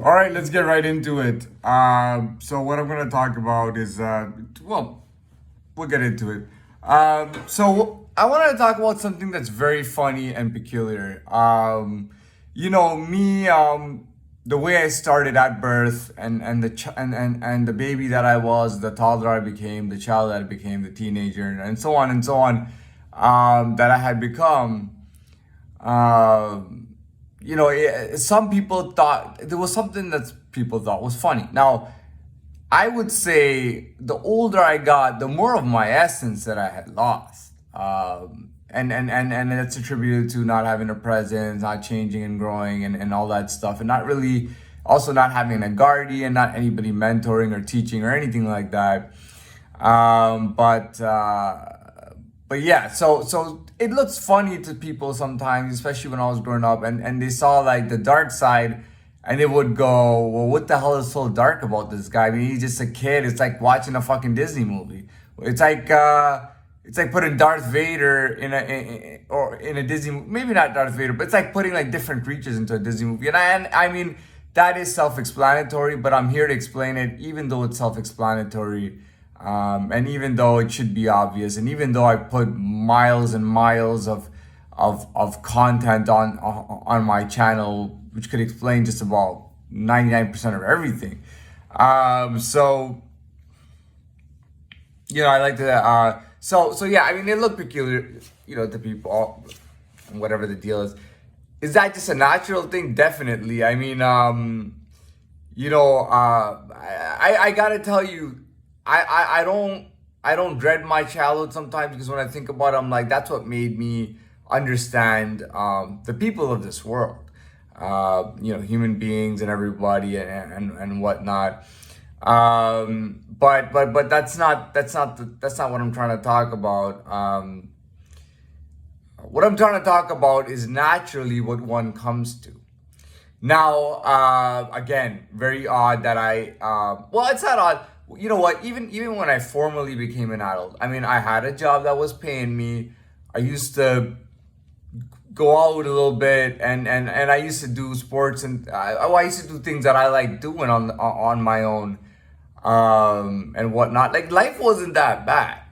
All right, let's get right into it. So what I'm gonna talk about is, we'll get into it. So I want to talk about something that's very funny and peculiar. Me, the way I started at birth, and the baby that I was, the toddler I became, the child that I became, the teenager, and so on and so on, that I had become. Um, some people thought there was something that people thought was funny. Now, I would say the older I got, the more of my essence that I had lost. And it's attributed to not having a presence, not changing and growing and all that stuff. And not really, also not having a guardian, not anybody mentoring or teaching or anything like that. Um, but uh, but yeah, so it looks funny to people sometimes, especially when I was growing up, and they saw like the dark side, and they would go, "Well, what the hell is so dark about this guy? I mean, he's just a kid. It's like watching a fucking Disney movie. It's like putting Darth Vader in a Disney movie. Maybe not Darth Vader, but it's like putting like different creatures into a Disney movie. And I mean that is self-explanatory, but I'm here to explain it, even though it's self-explanatory, and even though it should be obvious, and even though I put miles and miles of content on my channel, which could explain just about 99% of everything. So I like to. So yeah, I mean, it looked peculiar, to people, whatever the deal is. Is that just a natural thing? Definitely. I mean, I gotta tell you, I don't dread my childhood sometimes, because when I think about it, I'm like, that's what made me understand the people of this world, human beings and everybody and whatnot. But that's not what I'm trying to talk about. What I'm trying to talk about is naturally what one comes to. Now, again, very odd that it's not odd. You know what? Even when I formally became an adult, I mean, I had a job that was paying me. I used to go out a little bit, and I used to do sports, and I used to do things that I like doing on my own, and whatnot. Like, life wasn't that bad.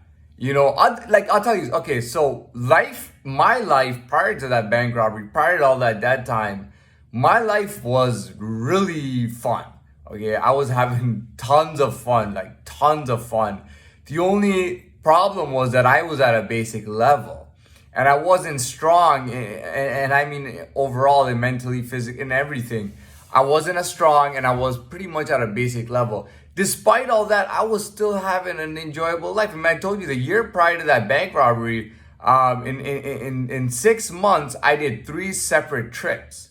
I'll tell you. Okay, so my life prior to that bank robbery, prior to all that time, my life was really fun. Okay, I was having tons of fun, like tons of fun. The only problem was that I was at a basic level, and I wasn't strong, and I mean overall, and mentally, physically, and everything. I wasn't as strong, and I was pretty much at a basic level. Despite all that, I was still having an enjoyable life. I mean, I told you the year prior to that bank robbery, in 6 months, I did 3 separate trips.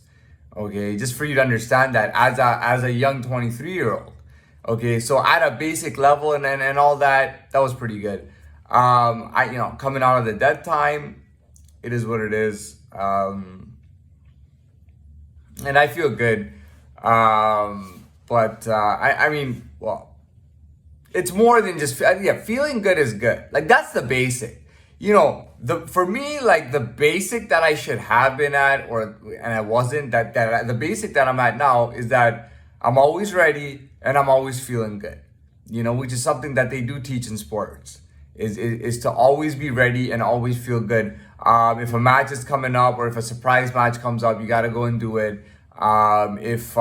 Okay, just for you to understand that as a young 23-year-old. Okay, so at a basic level and all that was pretty good. Coming out of the dead time, it is what it is. And I feel good. But I mean, well, it's more than just feeling good is good. Like, that's the basic. For me, like, the basic that I should have been at, and I wasn't, that the basic that I'm at now is that I'm always ready and I'm always feeling good. Which is something that they do teach in sports, is to always be ready and always feel good. If a match is coming up, or if a surprise match comes up, you got to go and do it. If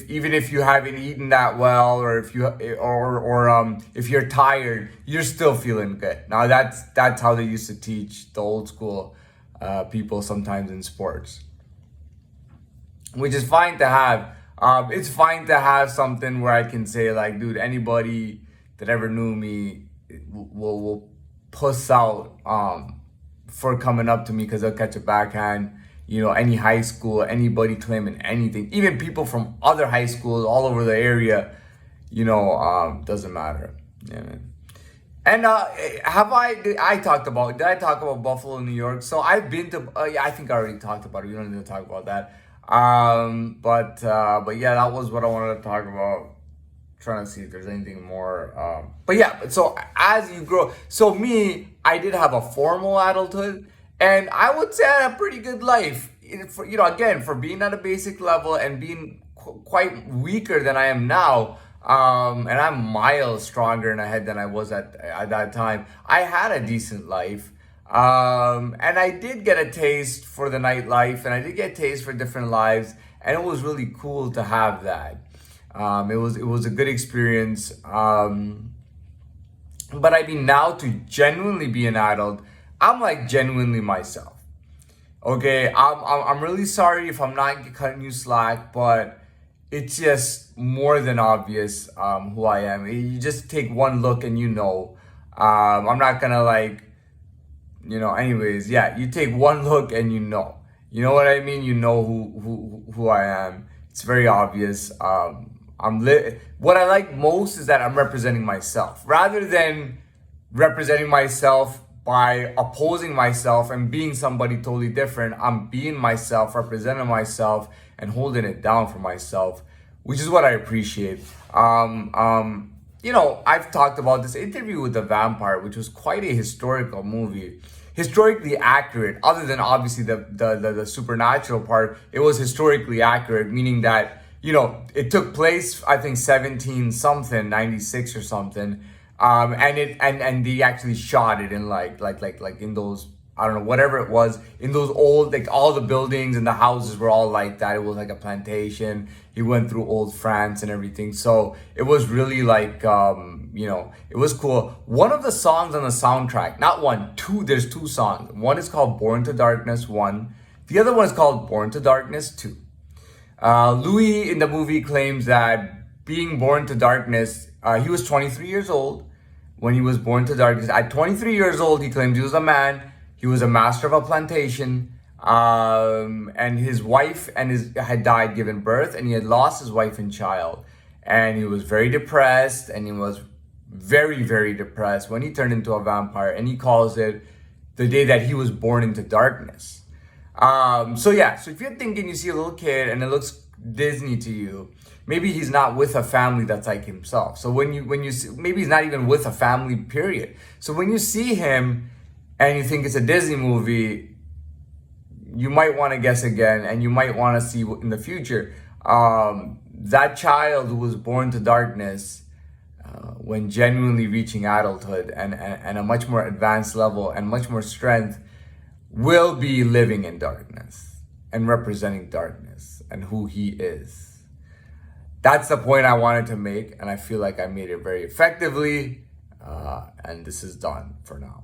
even if you haven't eaten that well, or if you're tired, you're still feeling good. Now, that's how they used to teach the old school people sometimes in sports, which is fine to have. It's fine to have something where I can say, like, dude, anybody that ever knew me will puss out for coming up to me, because they'll catch a backhand. Any high school, anybody claiming anything, even people from other high schools all over the area, doesn't matter. Yeah, man. And did I talk about Buffalo, New York? So I've been to, yeah, I think I already talked about it. We don't need to talk about that. But yeah, that was what I wanted to talk about. Trying to see if there's anything more. But yeah, so as you grow, so me, I did have a formal adulthood, and I would say I had a pretty good life. again, for being at a basic level and being quite weaker than I am now, and I'm miles stronger in a head than I was at that time. I had a decent life. And I did get a taste for the nightlife, and I did get a taste for different lives, and it was really cool to have that. It was a good experience. But I mean, now to genuinely be an adult, I'm like genuinely myself. Okay, I'm really sorry if I'm not cutting you slack, but it's just more than obvious who I am. You just take one look and you know. I'm not gonna like, anyways, yeah, you take one look and you know. You know what I mean? You know who I am. It's very obvious. What I like most is that I'm representing myself rather than representing myself by opposing myself and being somebody totally different. I'm being myself, representing myself, and holding it down for myself, which is what I appreciate. I've talked about this Interview with the Vampire, which was quite a historical movie, historically accurate. Other than obviously the supernatural part, it was historically accurate, meaning that it took place, I think 17 something, 96 or something. And they actually shot it in like in those, I don't know, whatever it was, in those old, like all the buildings and the houses were all like that. It was like a plantation. He went through old France and everything. So it was really like, it was cool. One of the songs on the soundtrack, not one, two, there's two songs. One is called Born to Darkness 1. The other one is called Born to Darkness 2. Louis in the movie claims that being born to darkness, he was 23 years old when he was born to darkness. At 23 years old, he claimed he was a man. He was a master of a plantation. And his wife had died giving birth, and he had lost his wife and child. And he was very depressed, and he was very, very depressed when he turned into a vampire. And he calls it the day that he was born into darkness. So if you're thinking you see a little kid and it looks Disney to you, maybe he's not with a family that's like himself. So when you see, maybe he's not even with a family, period. So when you see him and you think it's a Disney movie, you might want to guess again, and you might want to see in the future that child who was born to darkness, when genuinely reaching adulthood and a much more advanced level and much more strength, will be living in darkness and representing darkness and who he is. That's the point I wanted to make, and I feel like I made it very effectively, and this is done for now.